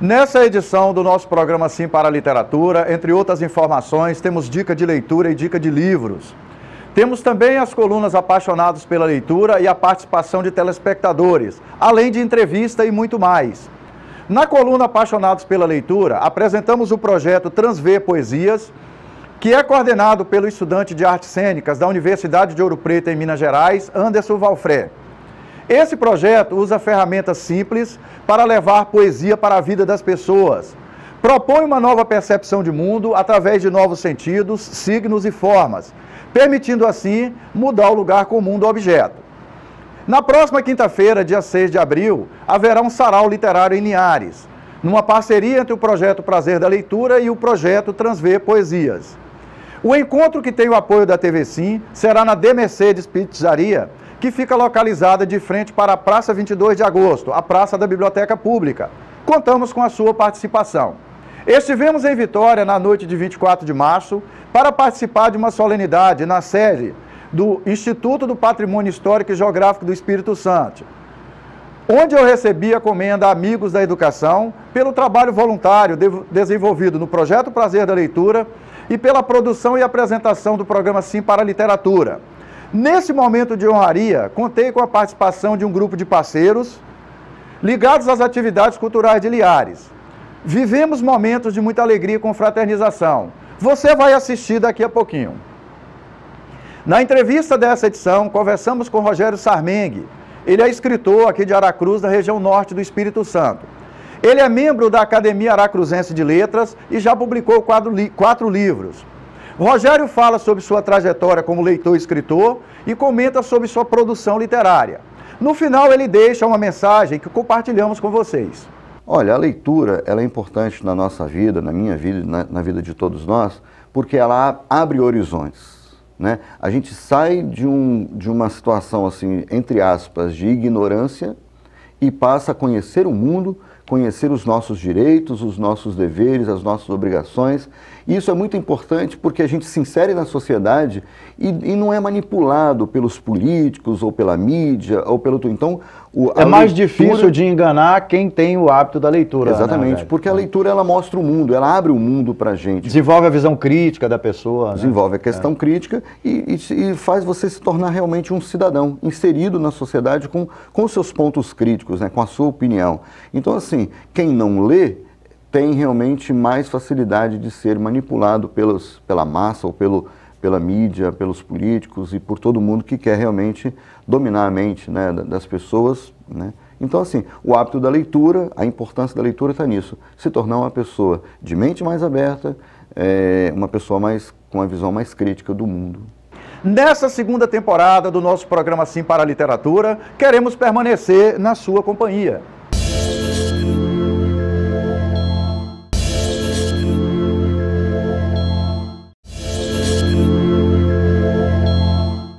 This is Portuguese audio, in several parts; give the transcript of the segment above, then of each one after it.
Nessa edição do nosso programa Sim para a Literatura, entre outras informações, temos dica de leitura e dica de livros. Temos também as colunas Apaixonados pela Leitura e a participação de telespectadores, além de entrevista e muito mais. Na coluna Apaixonados pela Leitura, apresentamos o projeto Transver Poesias, que é coordenado pelo estudante de artes cênicas da Universidade de Ouro Preto, em Minas Gerais, Anderson Valfré. Esse projeto usa ferramentas simples para levar poesia para a vida das pessoas. Propõe uma nova percepção de mundo através de novos sentidos, signos e formas, permitindo assim mudar o lugar comum do objeto. Na próxima quinta-feira, dia 6 de abril, haverá um sarau literário em Linhares, numa parceria entre o Projeto Prazer da Leitura e o Projeto Transver Poesias. O encontro, que tem o apoio da TV Sim, será na De Mercedes Pizzaria, que fica localizada de frente para a Praça 22 de Agosto, a Praça da Biblioteca Pública. Contamos com a sua participação. Estivemos em Vitória na noite de 24 de março para participar de uma solenidade na sede do Instituto do Patrimônio Histórico e Geográfico do Espírito Santo, onde eu recebi a comenda Amigos da Educação pelo trabalho voluntário desenvolvido no Projeto Prazer da Leitura e pela produção e apresentação do programa Sim para a Literatura. Nesse momento de honraria, contei com a participação de um grupo de parceiros ligados às atividades culturais de Linhares. Vivemos momentos de muita alegria e confraternização. Você vai assistir daqui a pouquinho. Na entrevista dessa edição, conversamos com Rogério Sarmengue. Ele é escritor aqui de Aracruz, da região norte do Espírito Santo. Ele é membro da Academia Aracruzense de Letras e já publicou 4 livros. Rogério fala sobre sua trajetória como leitor e escritor e comenta sobre sua produção literária. No final, ele deixa uma mensagem que compartilhamos com vocês. Olha, a leitura ela é importante na nossa vida, na minha vida, na vida de todos nós, porque ela abre horizontes, né? A gente sai de uma situação, assim, entre aspas, de ignorância e passa a conhecer o mundo, conhecer os nossos direitos, os nossos deveres, as nossas obrigações. E isso é muito importante porque a gente se insere na sociedade e não é manipulado pelos políticos ou pela mídia ou pelo... Então, é mais difícil de enganar quem tem o hábito da leitura. Exatamente, né, porque a leitura ela mostra o mundo, ela abre o mundo pra gente. Desenvolve a visão crítica da pessoa. Desenvolve a questão crítica e faz você se tornar realmente um cidadão inserido na sociedade com os seus pontos críticos, né, com a sua opinião. Então, assim, quem não lê tem realmente mais facilidade de ser manipulado pela massa ou pela mídia, pelos políticos e por todo mundo que quer realmente dominar a mente, né, das pessoas, né? Então, assim, o hábito da leitura, a importância da leitura está nisso, se tornar uma pessoa de mente mais aberta, uma pessoa com uma visão mais crítica do mundo. Nessa segunda temporada do nosso programa Sim para a Literatura, queremos permanecer na sua companhia.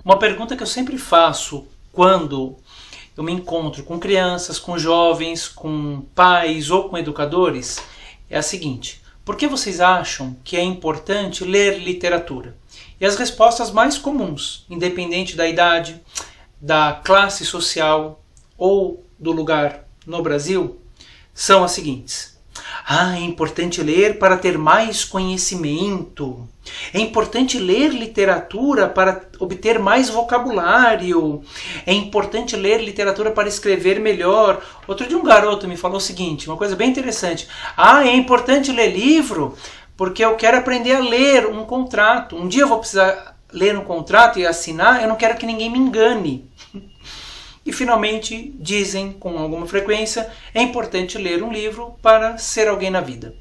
Uma pergunta que eu sempre faço quando eu me encontro com crianças, com jovens, com pais ou com educadores é a seguinte: por que vocês acham que é importante ler literatura? E as respostas mais comuns, independente da idade, da classe social ou do lugar no Brasil, são as seguintes: é importante ler para ter mais conhecimento. É importante ler literatura para obter mais vocabulário. É importante ler literatura para escrever melhor. Outro dia um garoto me falou o seguinte, uma coisa bem interessante. É importante ler livro porque eu quero aprender a ler um contrato. Um dia eu vou precisar ler um contrato e assinar, eu não quero que ninguém me engane. E finalmente dizem com alguma frequência, é importante ler um livro para ser alguém na vida.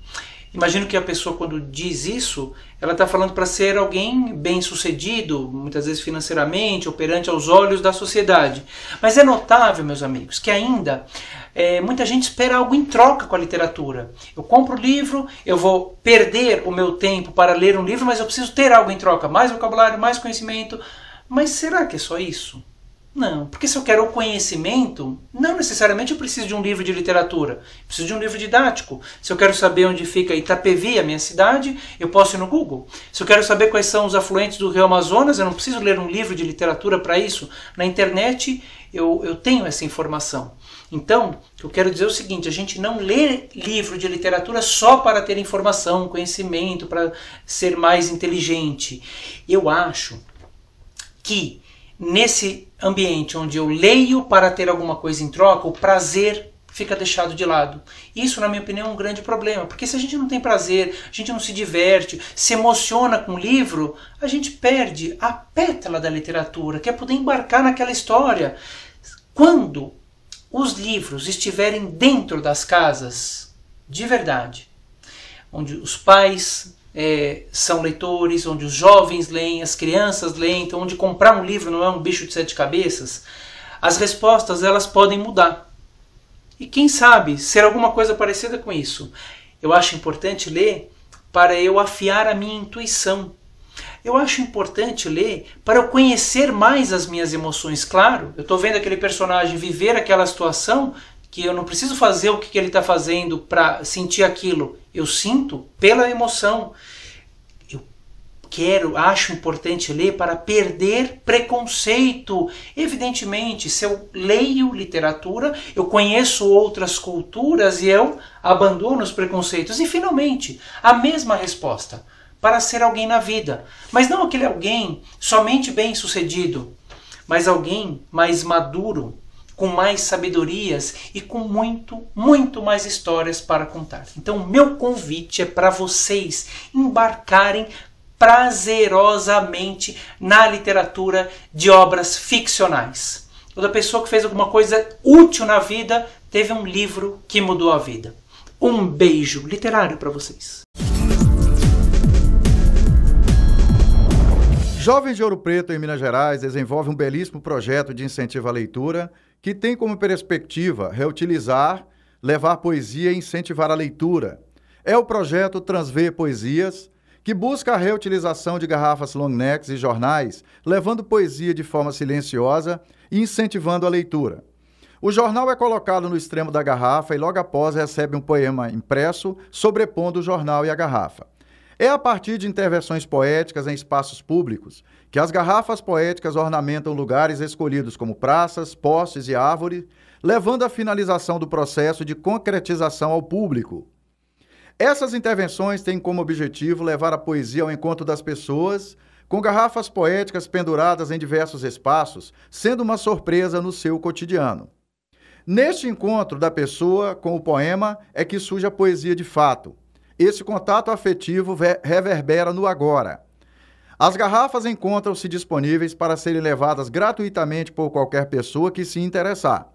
Imagino que a pessoa, quando diz isso, ela está falando para ser alguém bem-sucedido, muitas vezes financeiramente, operante aos olhos da sociedade. Mas é notável, meus amigos, que ainda muita gente espera algo em troca com a literatura. Eu compro o livro, eu vou perder o meu tempo para ler um livro, mas eu preciso ter algo em troca, mais vocabulário, mais conhecimento. Mas será que é só isso? Não, porque se eu quero o conhecimento, não necessariamente eu preciso de um livro de literatura, eu preciso de um livro didático. Se eu quero saber onde fica Itapevi, a minha cidade, eu posso ir no Google. Se eu quero saber quais são os afluentes do Rio Amazonas, eu não preciso ler um livro de literatura para isso. Na internet eu tenho essa informação. Então, eu quero dizer o seguinte, a gente não lê livro de literatura só para ter informação, conhecimento, para ser mais inteligente. Eu acho que nesse ambiente onde eu leio para ter alguma coisa em troca, o prazer fica deixado de lado. Isso, na minha opinião, é um grande problema, porque se a gente não tem prazer, a gente não se diverte, se emociona com o livro, a gente perde a pétala da literatura, que é poder embarcar naquela história. Quando os livros estiverem dentro das casas, de verdade, onde os pais são leitores, onde os jovens leem, as crianças leem, então onde comprar um livro não é um bicho de 7 cabeças, as respostas elas podem mudar. E quem sabe ser alguma coisa parecida com isso. Eu acho importante ler para eu afiar a minha intuição. Eu acho importante ler para eu conhecer mais as minhas emoções. Claro, eu estou vendo aquele personagem viver aquela situação que eu não preciso fazer o que ele está fazendo para sentir aquilo. Eu sinto pela emoção. Acho importante ler para perder preconceito. Evidentemente, se eu leio literatura, eu conheço outras culturas e eu abandono os preconceitos. E, finalmente, a mesma resposta, para ser alguém na vida. Mas não aquele alguém somente bem-sucedido, mas alguém mais maduro, com mais sabedorias e com muito mais histórias para contar. Então, meu convite é para vocês embarcarem prazerosamente na literatura de obras ficcionais. Toda pessoa que fez alguma coisa útil na vida teve um livro que mudou a vida. Um beijo literário para vocês. Jovens de Ouro Preto, em Minas Gerais, desenvolve um belíssimo projeto de incentivo à leitura que tem como perspectiva reutilizar, levar poesia e incentivar a leitura. É o projeto Transver Poesias, que busca a reutilização de garrafas long necks e jornais, levando poesia de forma silenciosa e incentivando a leitura. O jornal é colocado no extremo da garrafa e logo após recebe um poema impresso, sobrepondo o jornal e a garrafa. É a partir de intervenções poéticas em espaços públicos que as garrafas poéticas ornamentam lugares escolhidos como praças, postes e árvores, levando à finalização do processo de concretização ao público. Essas intervenções têm como objetivo levar a poesia ao encontro das pessoas, com garrafas poéticas penduradas em diversos espaços, sendo uma surpresa no seu cotidiano. Neste encontro da pessoa com o poema é que surge a poesia de fato. Esse contato afetivo reverbera no agora. As garrafas encontram-se disponíveis para serem levadas gratuitamente por qualquer pessoa que se interessar.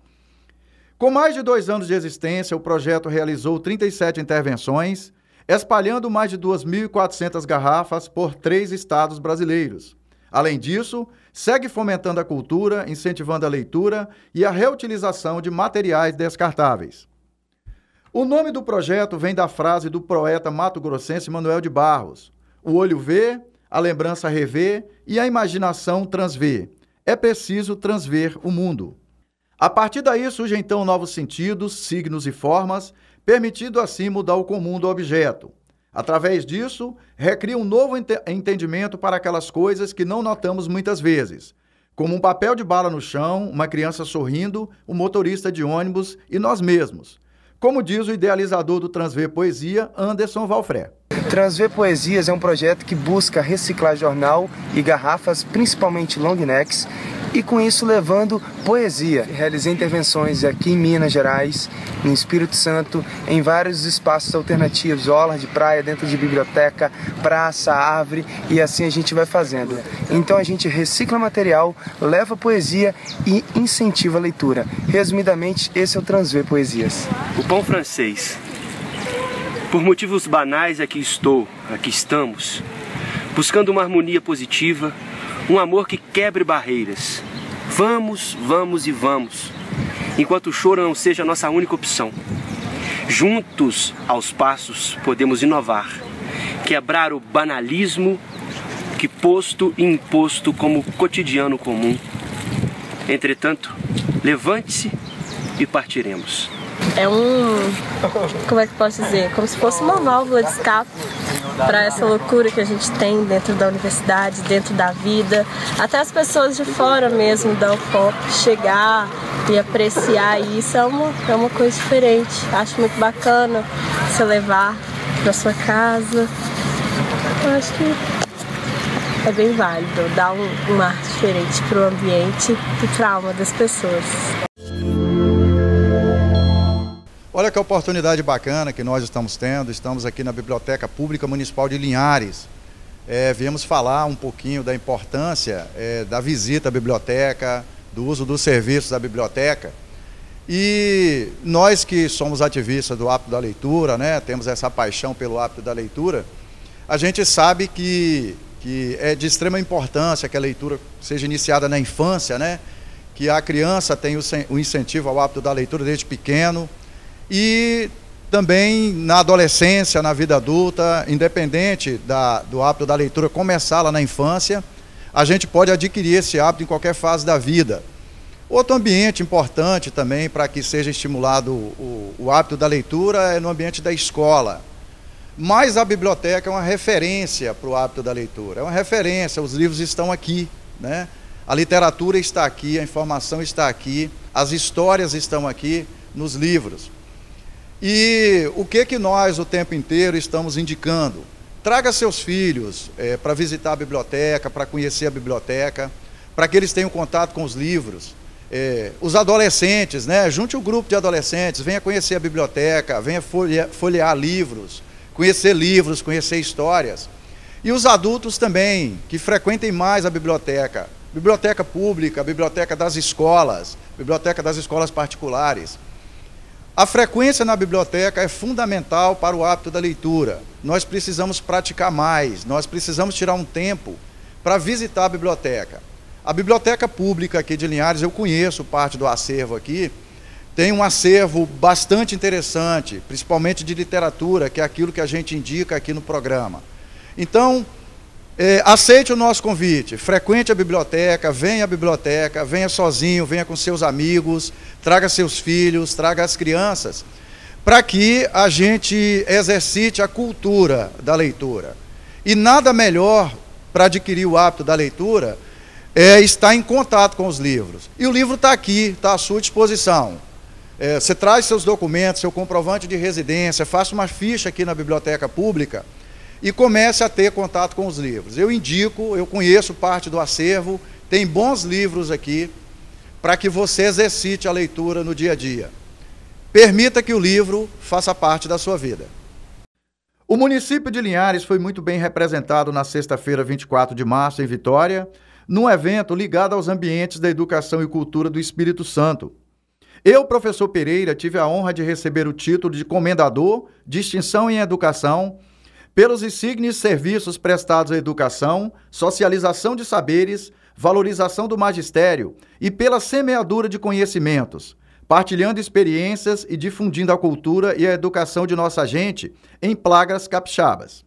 Com mais de 2 anos de existência, o projeto realizou 37 intervenções, espalhando mais de 2.400 garrafas por 3 estados brasileiros. Além disso, segue fomentando a cultura, incentivando a leitura e a reutilização de materiais descartáveis. O nome do projeto vem da frase do poeta mato-grossense Manuel de Barros: o olho vê, a lembrança revê e a imaginação transvê. É preciso transver o mundo. A partir daí surgem então novos sentidos, signos e formas, permitindo assim mudar o comum do objeto. Através disso, recria um novo entendimento para aquelas coisas que não notamos muitas vezes, como um papel de bala no chão, uma criança sorrindo, um motorista de ônibus e nós mesmos. Como diz o idealizador do Transver Poesia, Anderson Valfré. Transver Poesias é um projeto que busca reciclar jornal e garrafas, principalmente long necks, e com isso levando poesia. Realizei intervenções aqui em Minas Gerais, no Espírito Santo, em vários espaços alternativos, orla de praia, dentro de biblioteca, praça, árvore, e assim a gente vai fazendo. Então a gente recicla material, leva poesia e incentiva a leitura. Resumidamente, esse é o Transver Poesias. O pão francês. Por motivos banais aqui estamos, buscando uma harmonia positiva, um amor que quebre barreiras. Vamos, vamos e vamos, enquanto o choro não seja a nossa única opção. Juntos, aos passos, podemos inovar, quebrar o banalismo que posto e imposto como cotidiano comum. Entretanto, levante-se e partiremos. É como é que posso dizer? Como se fosse uma válvula de escape para essa loucura que a gente tem dentro da universidade, dentro da vida. Até as pessoas de fora mesmo da UFOP chegar e apreciar isso é uma coisa diferente. Acho muito bacana você levar para sua casa. Eu acho que é bem válido dar um ar diferente para o ambiente e para a alma das pessoas. Olha que oportunidade bacana que nós estamos tendo. Estamos aqui na Biblioteca Pública Municipal de Linhares. Viemos falar um pouquinho da importância da visita à biblioteca, do uso dos serviços da biblioteca. E nós que somos ativistas do hábito da leitura, né, temos essa paixão pelo hábito da leitura, a gente sabe que é de extrema importância que a leitura seja iniciada na infância, né, que a criança tenha o incentivo ao hábito da leitura desde pequeno, e também na adolescência, na vida adulta, independente do hábito da leitura começar lá na infância, a gente pode adquirir esse hábito em qualquer fase da vida. Outro ambiente importante também para que seja estimulado o hábito da leitura é no ambiente da escola. Mas a biblioteca é uma referência para o hábito da leitura, é uma referência, os livros estão aqui, né? A literatura está aqui, a informação está aqui, as histórias estão aqui nos livros. E o que nós o tempo inteiro estamos indicando? Traga seus filhos para visitar a biblioteca, para conhecer a biblioteca, para que eles tenham contato com os livros. Os adolescentes, né? Junte um grupo de adolescentes, venha conhecer a biblioteca, venha folhear livros, conhecer histórias. E os adultos também, que frequentem mais a biblioteca pública, a biblioteca das escolas particulares. A frequência na biblioteca é fundamental para o hábito da leitura. Nós precisamos praticar mais, nós precisamos tirar um tempo para visitar a biblioteca. A biblioteca pública aqui de Linhares, eu conheço parte do acervo aqui, tem um acervo bastante interessante, principalmente de literatura, que é aquilo que a gente indica aqui no programa. Então, aceite o nosso convite, frequente a biblioteca, venha sozinho, venha com seus amigos, traga seus filhos, traga as crianças, para que a gente exercite a cultura da leitura. E nada melhor para adquirir o hábito da leitura é estar em contato com os livros. E o livro está aqui, está à sua disposição. Você traz seus documentos, seu comprovante de residência, faça uma ficha aqui na biblioteca pública e comece a ter contato com os livros. Eu indico, eu conheço parte do acervo, tem bons livros aqui para que você exercite a leitura no dia a dia. Permita que o livro faça parte da sua vida. O município de Linhares foi muito bem representado na sexta-feira, 24 de março, em Vitória, num evento ligado aos ambientes da educação e cultura do Espírito Santo. Eu, professor Pereira, tive a honra de receber o título de Comendador, Distinção em Educação, pelos insígnios serviços prestados à educação, socialização de saberes, valorização do magistério e pela semeadura de conhecimentos, partilhando experiências e difundindo a cultura e a educação de nossa gente em plagas capixabas.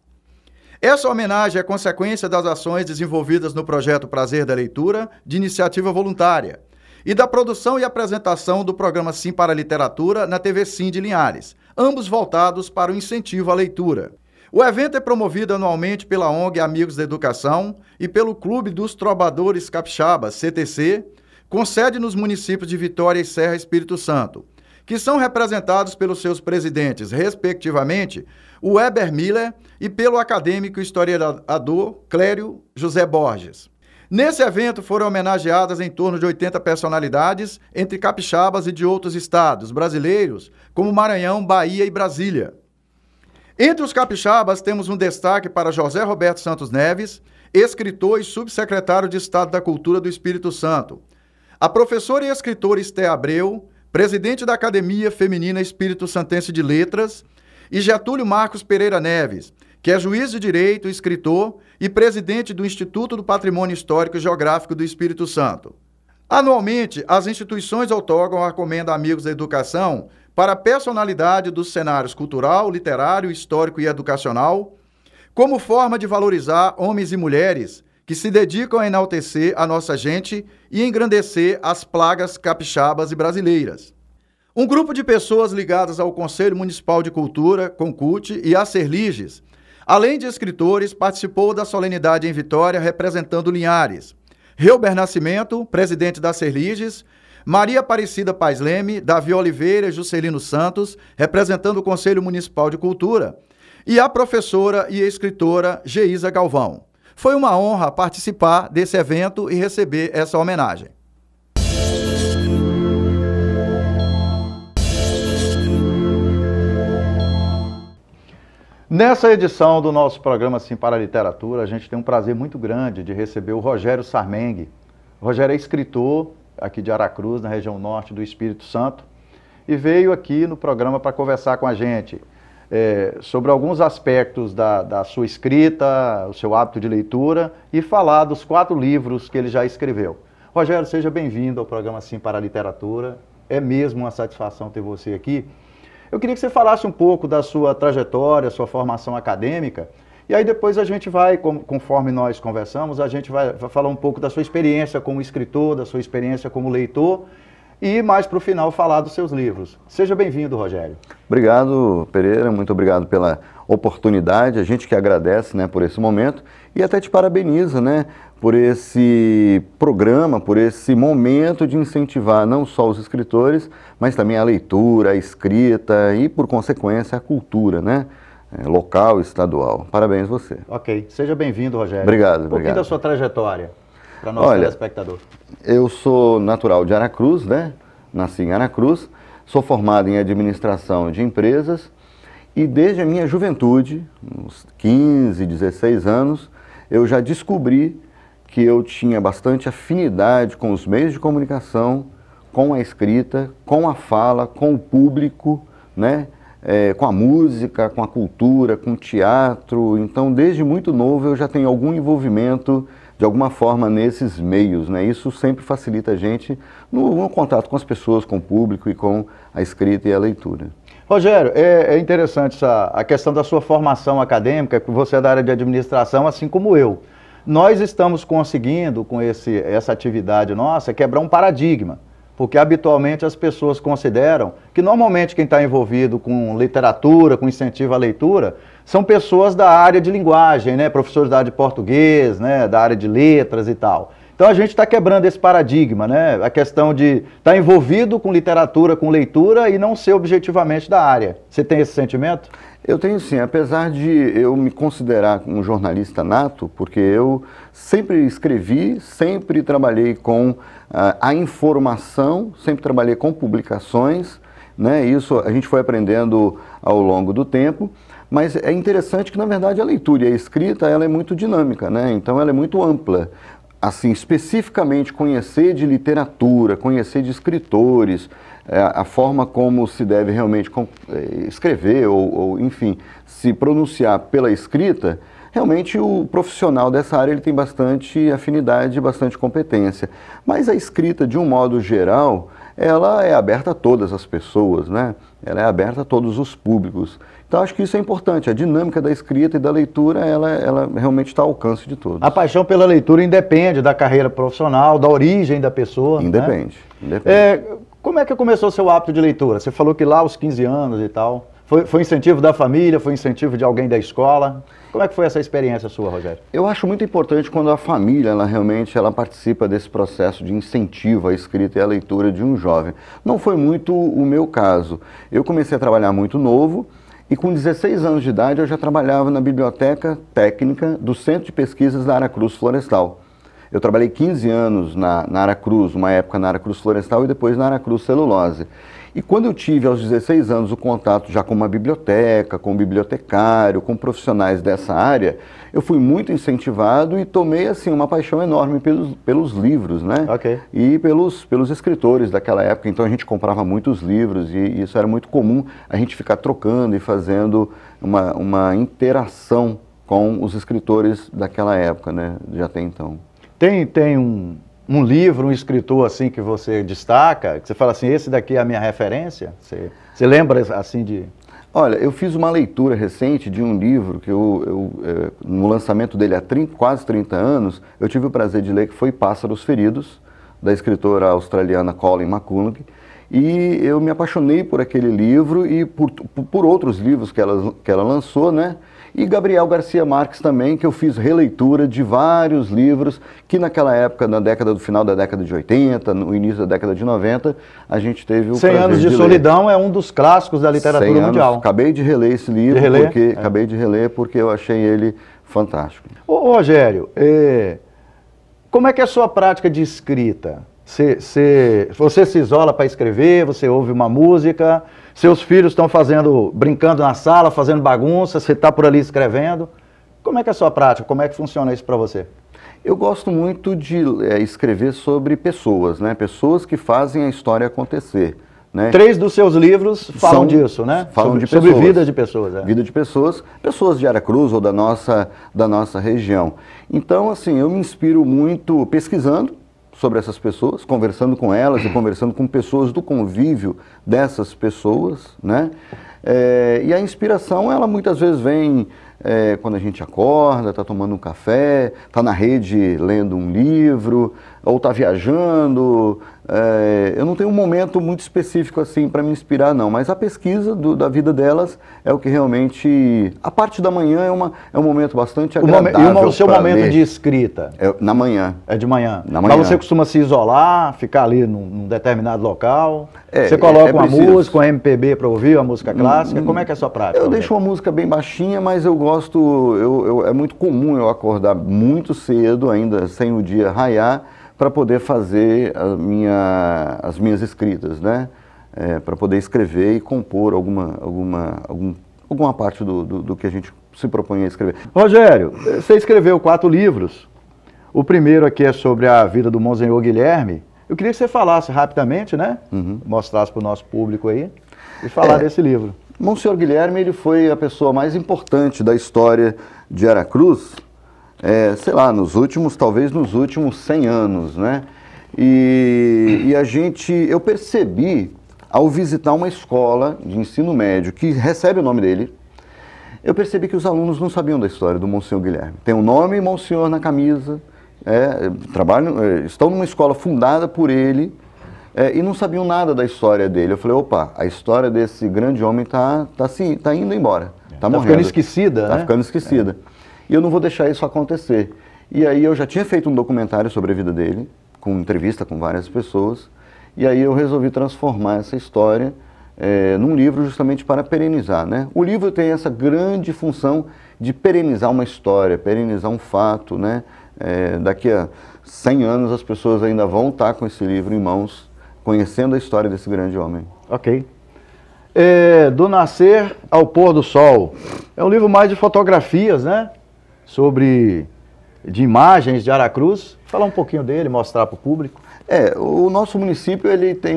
Essa homenagem é consequência das ações desenvolvidas no projeto Prazer da Leitura, de iniciativa voluntária, e da produção e apresentação do programa Sim para a Literatura na TV Sim de Linhares, ambos voltados para o incentivo à leitura. O evento é promovido anualmente pela ONG Amigos da Educação e pelo Clube dos Trovadores Capixabas, CTC, com sede nos municípios de Vitória e Serra Espírito Santo, que são representados pelos seus presidentes, respectivamente, o Weber Miller e pelo acadêmico historiador Clério José Borges. Nesse evento foram homenageadas em torno de 80 personalidades, entre capixabas e de outros estados brasileiros, como Maranhão, Bahia e Brasília. Entre os capixabas temos um destaque para José Roberto Santos Neves, escritor e subsecretário de Estado da Cultura do Espírito Santo. A professora e escritora Esté Abreu, presidente da Academia Feminina Espírito Santense de Letras, e Getúlio Marcos Pereira Neves, que é juiz de direito, escritor e presidente do Instituto do Patrimônio Histórico e Geográfico do Espírito Santo. Anualmente, as instituições outorgam a Comenda Amigos da Educação para a personalidade dos cenários cultural, literário, histórico e educacional, como forma de valorizar homens e mulheres que se dedicam a enaltecer a nossa gente e engrandecer as plagas capixabas e brasileiras. Um grupo de pessoas ligadas ao Conselho Municipal de Cultura, CONCULT, e à Serliges Além de escritores, participou da solenidade em Vitória representando Linhares. Reuber Nascimento, presidente da Serliges, Maria Aparecida Paz Leme, Davi Oliveira e Juscelino Santos, representando o Conselho Municipal de Cultura, e a professora e escritora Geisa Galvão. Foi uma honra participar desse evento e receber essa homenagem. Nessa edição do nosso programa Sim para a Literatura, a gente tem um prazer muito grande de receber o Rogério Sarmengue. O Rogério é escritor aqui de Aracruz, na região norte do Espírito Santo, e veio aqui no programa para conversar com a gente sobre alguns aspectos da sua escrita, o seu hábito de leitura e falar dos 4 livros que ele já escreveu. Rogério, seja bem-vindo ao programa Sim para a Literatura. É mesmo uma satisfação ter você aqui. Eu queria que você falasse um pouco da sua trajetória, sua formação acadêmica, e aí depois a gente vai, conforme nós conversamos, a gente vai falar um pouco da sua experiência como escritor, da sua experiência como leitor, e mais para o final falar dos seus livros. Seja bem-vindo, Rogério. Obrigado, Pereira, muito obrigado pela oportunidade, a gente que agradece, né, por esse momento, e até te parabeniza, né, por esse programa, por esse momento de incentivar não só os escritores, mas também a leitura, a escrita e, por consequência, a cultura, né? Local e estadual. Parabéns você. Ok. Seja bem-vindo, Rogério. Obrigado, Um pouquinho da sua trajetória para nosso telespectador. Eu sou natural de Aracruz, né? Nasci em Aracruz, sou formado em administração de empresas e desde a minha juventude, uns 15, 16 anos, eu já descobri que eu tinha bastante afinidade com os meios de comunicação, com a escrita, com a fala, com o público, né? Com a música, com a cultura, com o teatro. Então, desde muito novo, eu já tenho algum envolvimento, de alguma forma, nesses meios, né? Isso sempre facilita a gente no contato com as pessoas, com o público e com a escrita e a leitura. Rogério, é interessante a questão da sua formação acadêmica, que você é da área de administração, assim como eu. Nós estamos conseguindo, com essa atividade nossa, quebrar um paradigma, porque habitualmente as pessoas consideram que normalmente quem está envolvido com literatura, com incentivo à leitura, são pessoas da área de linguagem, né? Professores da área de português, né? Da área de letras e tal. Então a gente está quebrando esse paradigma, né? A questão de estar envolvido com literatura, com leitura e não ser objetivamente da área. Você tem esse sentimento? Eu tenho sim, apesar de eu me considerar um jornalista nato, porque eu sempre escrevi, sempre trabalhei com a informação, sempre trabalhei com publicações, né? Isso a gente foi aprendendo ao longo do tempo, mas é interessante que, na verdade, a leitura e a escrita, ela é muito dinâmica, né? Então ela é muito ampla. Assim, especificamente conhecer de literatura, conhecer de escritores, a forma como se deve realmente escrever ou, enfim, se pronunciar pela escrita, realmente o profissional dessa área ele tem bastante afinidade, bastante competência. Mas a escrita, de um modo geral, ela é aberta a todas as pessoas, né? Ela é aberta a todos os públicos. Então, acho que isso é importante. A dinâmica da escrita e da leitura, ela realmente está ao alcance de todos. A paixão pela leitura independe da carreira profissional, da origem da pessoa. Independe. Né? Independe. Como é que começou o seu hábito de leitura? Você falou que lá aos 15 anos e tal. Foi incentivo da família? Foi incentivo de alguém da escola? Como é que foi essa experiência sua, Rogério? Eu acho muito importante quando a família, ela participa desse processo de incentivo à escrita e à leitura de um jovem. Não foi muito o meu caso. Eu comecei a trabalhar muito novo e com 16 anos de idade eu já trabalhava na biblioteca técnica do Centro de Pesquisas da Aracruz Florestal. Eu trabalhei 15 anos na Aracruz, uma época na Aracruz Florestal e depois na Aracruz Celulose. E quando eu tive aos 16 anos o contato já com uma biblioteca, com um bibliotecário, com profissionais dessa área, eu fui muito incentivado e tomei assim uma paixão enorme pelos livros, né? Okay. E pelos escritores daquela época. Então a gente comprava muitos livros e isso era muito comum, a gente ficar trocando e fazendo uma interação com os escritores daquela época, né? Já até então. Tem um livro, um escritor assim que você destaca, que você fala assim, esse daqui é a minha referência? Você lembra assim de... Olha, eu fiz uma leitura recente de um livro que no lançamento dele há quase 30 anos, eu tive o prazer de ler, que foi Pássaros Feridos, da escritora australiana Colleen McCullough. E eu me apaixonei por aquele livro e por outros livros que ela lançou, né? E Gabriel Garcia Marques também, que eu fiz releitura de vários livros que naquela época, do final da década de 80, no início da década de 90, a gente teve o 100 Anos de Solidão é um dos clássicos da literatura mundial. Acabei de reler esse livro, acabei de reler porque eu achei ele fantástico. Ô Rogério, como é que é a sua prática de escrita? Você se isola para escrever, você ouve uma música, seus filhos estão brincando na sala, fazendo bagunça, você está por ali escrevendo. Como é que é a sua prática? Como é que funciona isso para você? Eu gosto muito de escrever sobre pessoas, né? Pessoas que fazem a história acontecer. Né? 3 dos seus livros falam disso, né? Falam sobre vida de pessoas. Vida de pessoas de Aracruz ou da nossa região. Então, assim, eu me inspiro muito pesquisando sobre essas pessoas, conversando com elas e conversando com pessoas do convívio dessas pessoas, né? E a inspiração, ela muitas vezes vem quando a gente acorda, está tomando um café, está na rede lendo um livro, ou está viajando. Eu não tenho um momento muito específico assim para me inspirar, não, mas a pesquisa da vida delas é o que realmente... A parte da manhã é um momento bastante agradável. E o seu momento de escrita? Na manhã. É de manhã. Na manhã. Mas você costuma se isolar, ficar ali num determinado local? Você coloca uma música, uma MPB para ouvir, uma música clássica? Como é que é a sua prática? Eu deixo uma música bem baixinha, mas eu gosto... é muito comum eu acordar muito cedo, ainda sem o dia raiar, para poder fazer as minhas escritas, né? Para poder escrever e compor alguma parte do que a gente se propõe a escrever. Rogério, você escreveu 4 livros. O primeiro aqui é sobre a vida do Monsenhor Guilherme. Eu queria que você falasse rapidamente, né? Mostrasse para o nosso público aí e falar desse livro. Monsenhor Guilherme, ele foi a pessoa mais importante da história de Aracruz, talvez nos últimos 100 anos, né? E eu percebi, ao visitar uma escola de ensino médio que recebe o nome dele, eu percebi que os alunos não sabiam da história do Monsenhor Guilherme. Tem o nome Monsenhor na camisa, estão numa escola fundada por ele, e não sabiam nada da história dele. Eu falei, opa, a história desse grande homem tá indo embora, tá morrendo. Ficando esquecida, Tá ficando esquecida. E eu não vou deixar isso acontecer. E aí eu já tinha feito um documentário sobre a vida dele, com entrevista com várias pessoas, e aí eu resolvi transformar essa história num livro justamente para perenizar, né? O livro tem essa grande função de perenizar uma história, perenizar um fato, né? Daqui a 100 anos as pessoas ainda vão estar com esse livro em mãos, conhecendo a história desse grande homem. Ok. Do Nascer ao Pôr do Sol. É um livro mais de fotografias, né? De imagens de Aracruz. Falar um pouquinho dele, mostrar para o público. O nosso município ele tem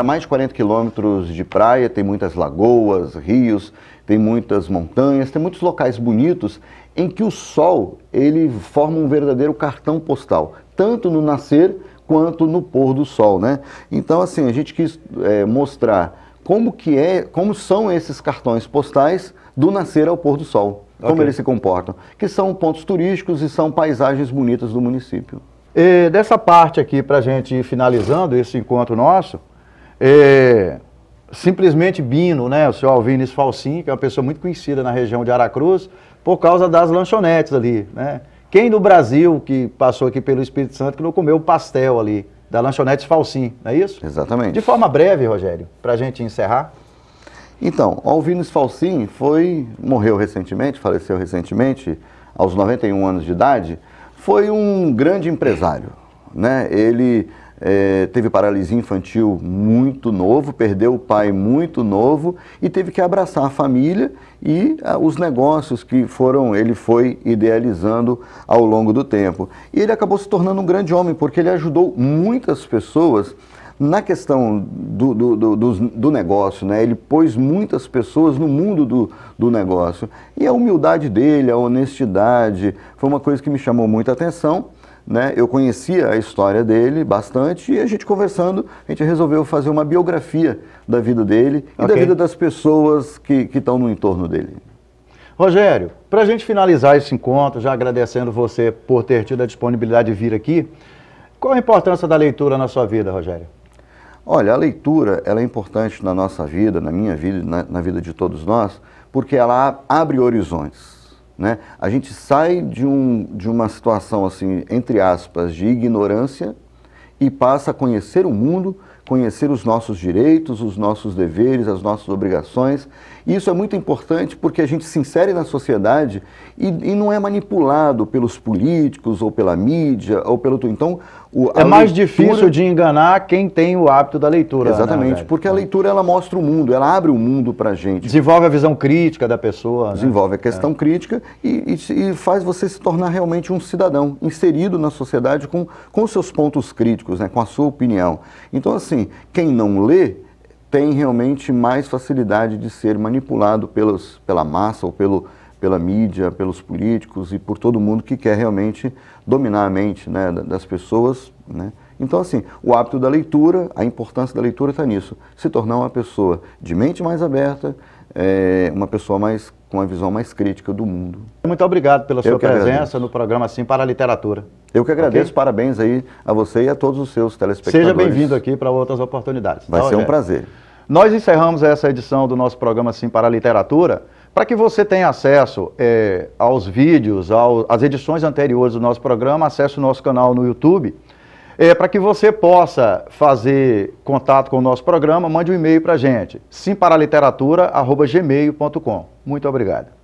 mais de 40 quilômetros de praia, tem muitas lagoas, rios, tem muitas montanhas, tem muitos locais bonitos em que o sol ele forma um verdadeiro cartão postal, tanto no nascer quanto no pôr do sol, né? Então, assim, a gente quis mostrar como são esses cartões postais do nascer ao pôr do sol. Como eles se comportam, que são pontos turísticos e são paisagens bonitas do município. Dessa parte aqui, para a gente ir finalizando esse encontro nosso, simplesmente Bino, né, o senhor Alvinis Falsim, que é uma pessoa muito conhecida na região de Aracruz, por causa das lanchonetes ali, né? Quem no Brasil que passou aqui pelo Espírito Santo que não comeu o pastel ali, da lanchonete Falsim, não é isso? Exatamente. De forma breve, Rogério, para a gente encerrar. Então, Alvinis Falsim morreu recentemente, faleceu recentemente, aos 91 anos de idade, foi um grande empresário, né? Ele teve paralisia infantil muito novo, perdeu o pai muito novo e teve que abraçar a família e os negócios que ele foi idealizando ao longo do tempo. E ele acabou se tornando um grande homem, porque ele ajudou muitas pessoas na questão do negócio, né? Ele pôs muitas pessoas no mundo do negócio. E a humildade dele, a honestidade, foi uma coisa que me chamou muita atenção, né? Eu conhecia a história dele bastante e a gente conversando, a gente resolveu fazer uma biografia da vida dele e da vida das pessoas que estão no entorno dele. Rogério, para a gente finalizar esse encontro, já agradecendo você por ter tido a disponibilidade de vir aqui, qual a importância da leitura na sua vida, Rogério? Olha, a leitura ela é importante na nossa vida, na minha vida, na vida de todos nós, porque ela abre horizontes, né? A gente sai de uma situação, assim, entre aspas, de ignorância e passa a conhecer o mundo, conhecer os nossos direitos, os nossos deveres, as nossas obrigações. E isso é muito importante porque a gente se insere na sociedade e não é manipulado pelos políticos ou pela mídia ou pelo... Então, é mais difícil de enganar quem tem o hábito da leitura. Exatamente, né, porque a leitura ela mostra o mundo, ela abre o mundo para a gente. Desenvolve a visão crítica da pessoa. Desenvolve a questão crítica e faz você se tornar realmente um cidadão inserido na sociedade com os seus pontos críticos, né, com a sua opinião. Então, assim, quem não lê tem realmente mais facilidade de ser manipulado pela massa ou pela mídia, pelos políticos e por todo mundo que quer realmente dominar a mente, né, das pessoas, né? Então, assim, o hábito da leitura, a importância da leitura está nisso, se tornar uma pessoa de mente mais aberta, uma pessoa com uma visão mais crítica do mundo. Muito obrigado pela sua presença no programa Sim para a Literatura. Eu que agradeço, parabéns aí a você e a todos os seus telespectadores. Seja bem-vindo aqui para outras oportunidades. Vai ser um prazer. Nós encerramos essa edição do nosso programa Sim para a Literatura. Para que você tenha acesso aos vídeos, às edições anteriores do nosso programa, acesse o nosso canal no YouTube. Para que você possa fazer contato com o nosso programa, mande um e-mail para a gente, simparaliteratura@gmail.com. Muito obrigado.